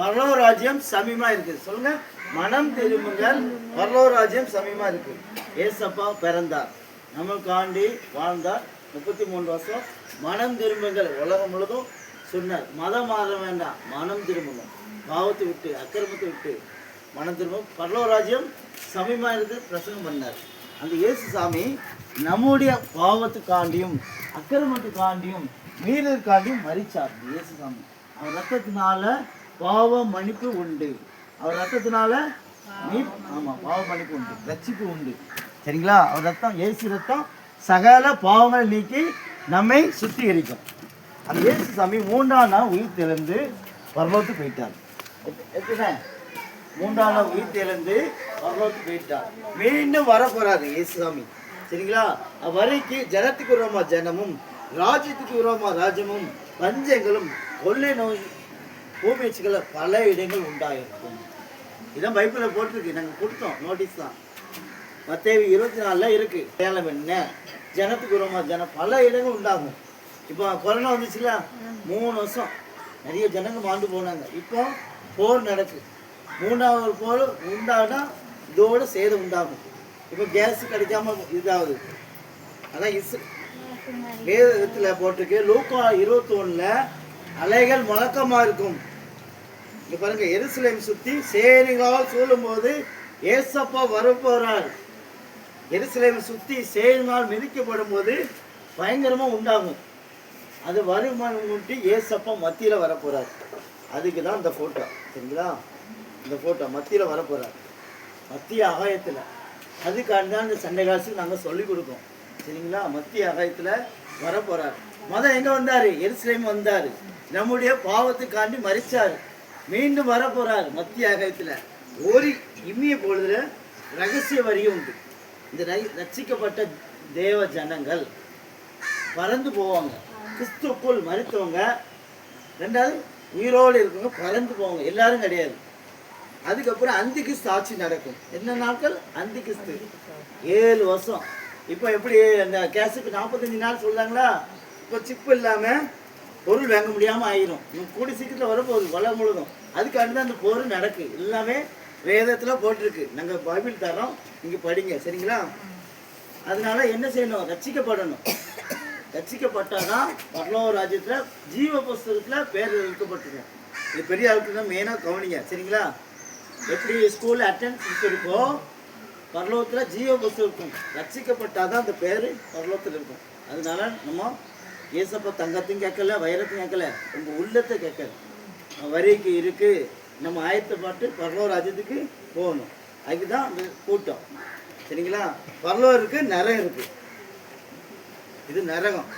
பரலோக ராஜ்யம் சமீபமா இருக்கு. சொல்லுங்க, மனம் திரும்புங்கள், பரலோக ராஜ்யம் சமீபமா இருக்கு. ஏசப்பா பிறந்தார், நமக்காண்டி வாழ்ந்தார், 33 வருஷம். மனம் திரும்புங்கள், உலகம் முழுதும் சொன்னார். மதம் மாற வேண்டாம், மனம் திரும்புங்க. பாவத்தை விட்டு, அக்கிரமத்தை விட்டு மனம் திரும்பும், பரலோக ராஜ்யம் சமீபமா இருக்கு பிரசங்கம் பண்ணார். அந்த இயேசு சாமி நம்முடைய பாவத்துக்காண்டியும் அக்கிரமத்துக்காண்டியும் மீறலுக்காண்டியும் மரிச்சார். இயேசு சாமி அவர் ரத்தத்தினால பாவ மன்னிப்பு உண்டு. அவர் ரத்தத்தினால பாவ மன்னிப்பு உண்டு, ரட்சிப்பு உண்டு. சரிங்களா? அவர் ரத்தம், இயேசு ரத்தம் சகல பாவங்களை நீக்கி நம்மை சுத்திகரிக்கும். அந்த இயேசு சாமி 3ஆம் நாள் உயிர் தெழுந்து பரலோகத்துக்கு போயிட்டார். எத்தனை? 3ஆம் நாள் உயிர் தெழுந்து பரலோகத்துக்கு போயிட்டார். மீண்டும் வர போறாரு இயேசு சாமி. சரிங்களா? வரைக்கு ஜனத்துக்கு விரோதமா ஜனமும் ராஜ்யத்துக்கு விரோதமா ராஜ்யமும் பஞ்சங்களும் கொள்ளை நோய் பூமிச்சுகள பல இடங்கள் உண்டாயிருக்கும். இதான் பைபிளில் போட்டிருக்கு, நாங்கள் கொடுத்தோம், நோட்டீஸ் தான். மத்தேயு 24 இருக்கு. ஏலம் என்ன ஜனத்துக்கு விரோதமா ஜனம் பல இடங்கள் உண்டாகும். இப்போ கொரோனா வந்துச்சுல, 3 வருஷம் நிறைய ஜனங்கள் மாண்டு போனாங்க. இப்போ போர் நடக்கு. 3வது போர் உண்டானா இதோட சேதம் உண்டாகும். இப்போ கேஸ் கிடைக்காம இதாகுது. அதான் வேதத்தில் போட்டிருக்கு. லூக்கா 21 அலைகள் முழக்கமாக இருக்கும். இங்கே பாருங்க, எருசலேம் சுற்றி சேனைகளால் சூழும் போது ஏசப்பா வரப்போறார். எருசலேம் சுற்றி சேனைகளால் மிதிக்கப்படும் போது பயங்கரமாக உண்டாகும். அது வருமானம் முன்னிட்டு ஏசப்பா மத்தியில் வரப்போறார். அதுக்கு தான் இந்த ஃபோட்டோ. சரிங்களா? இந்த ஃபோட்டோ மத்தியில் வரப்போறார், மத்திய ஆகாயத்தில். அதுக்காண்டி தான் இந்த சண்டை காலத்துக்கு நாங்கள் சொல்லிக் கொடுக்கோம். சரிங்களா? மத்திய ஆகாயத்தில் வரப்போறார். எங்கே வந்தார்? எருசலேம் வந்தார். நம்முடைய பாவத்துக்காண்டி மரிச்சார். மீண்டும் வரப்போறார் மத்திய ஆகாயத்தில். ஒரு இம்மிய பொழுதுல ரகசிய வரியும் உண்டு. இந்த ரட்சிக்கப்பட்ட தேவ ஜனங்கள் பறந்து போவாங்க. கிறிஸ்துக்குள் மரித்தவங்க, 2வது உயிரோடு இருக்கவங்க பறந்து போவாங்க. எல்லாரும் கிடையாது. அதுக்கப்புறம் அந்தி கிறிஸ்து ஆட்சி நடக்கும். என்ன நாட்கள்? அந்தி கிறிஸ்து 7 வருஷம். இப்போ எப்படி அந்த கேஸுக்கு 45 நாள் சொல்கிறாங்களா? இப்போ சிப்பு இல்லாமல் பொருள் வாங்க முடியாமல் ஆயிரும். கூடி சீக்கிரத்தில் வரப்போகுது வளம் முழுதும். அதுக்காண்டி தான் அந்த போர் நடக்கு. எல்லாமே வேதத்தில் போட்டிருக்கு. நாங்கள் பைபிள் தரோம், நீங்கள் படிங்க. சரிங்களா? அதனால என்ன செய்யணும்? ரட்சிக்கப்படணும். ரட்சிக்கப்பட்டால் தான் பரலோக ராஜ்யத்தில் ஜீவ புஸ்தகத்தில் பேர் எழுக்கப்பட்டிருக்கும். இது பெரிய ஆளுக்கு தான் மெயினாக கவனிங்க. சரிங்களா? எப்படி ஸ்கூலில் அட்டெண்டன்ஸ் இருக்கோ, பரலோகத்தில் ஜீவ புஸ்தகம் இருக்கும். ரட்சிக்கப்பட்டால் தான் அந்த பேர் பரலோகத்தில் இருக்கும். அதனால நம்ம ஏசப்பா தங்கத்தையும் கேட்கல, வைரத்தையும் கேட்கல, உங்கள் உள்ளத்தை கேட்கல. வரிக்கு இருக்குது, நம்ம ஆயத்தப்பட்டு பரலோக ராஜ்யத்துக்கு போகணும். அதுக்கு தான் அந்த கூட்டம். சரிங்களா? பரலோகம் இருக்குது, நரகம் இருக்குது. இது நரகம்.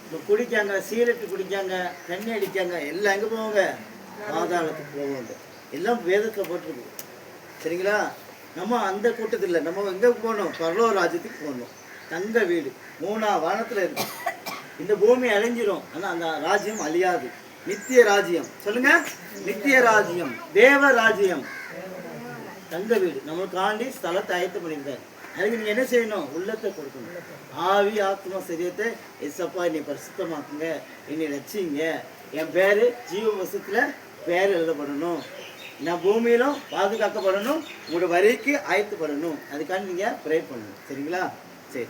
இப்போ குடிக்காங்க, சீரட்டு குடிக்காங்க, தண்ணி அடிக்காங்க, எல்லாம் எங்கே போவாங்க? பாதாளத்துக்கு போவாங்க. எல்லாம் வேதத்தில் போட்டிருக்கு. சரிங்களா? நம்ம அந்த கூட்டத்தில் இல்லை. நம்ம எங்கே போகணும்? பரலோக ராஜ்யத்துக்கு போகணும். தங்க வீடு 3ஆம் வானத்தில் இருக்கும். இந்த பூமி அழிஞ்சிரும், ஆனால் அந்த ராஜ்யம் அழியாது. நித்திய ராஜ்யம். சொல்லுங்க, நித்திய ராஜ்யம், தேவ ராஜ்யம், தங்க வீடு. நம்மளுக்காண்டி ஸ்தலத்தை ஆயத்தம் பண்ணியிருந்தார். அதுக்கு நீங்கள் என்ன செய்யணும்? உள்ளத்தை கொடுக்கணும். ஆவி ஆத்மா சரீரத்தை ஏசப்பா என்னை பரிசுத்தமாக்குங்க, என்னை ரட்சிங்க, என் பேர் ஜீவ வசத்தில் பேர் எழுதப்படணும், நான் பூமியிலும் பாதுகாக்கப்படணும், உங்களோட வரிக்கு ஆயத்தப்படணும். அதுக்காண்டி நீங்கள் ப்ரே பண்ணணும். சரிங்களா? சரி.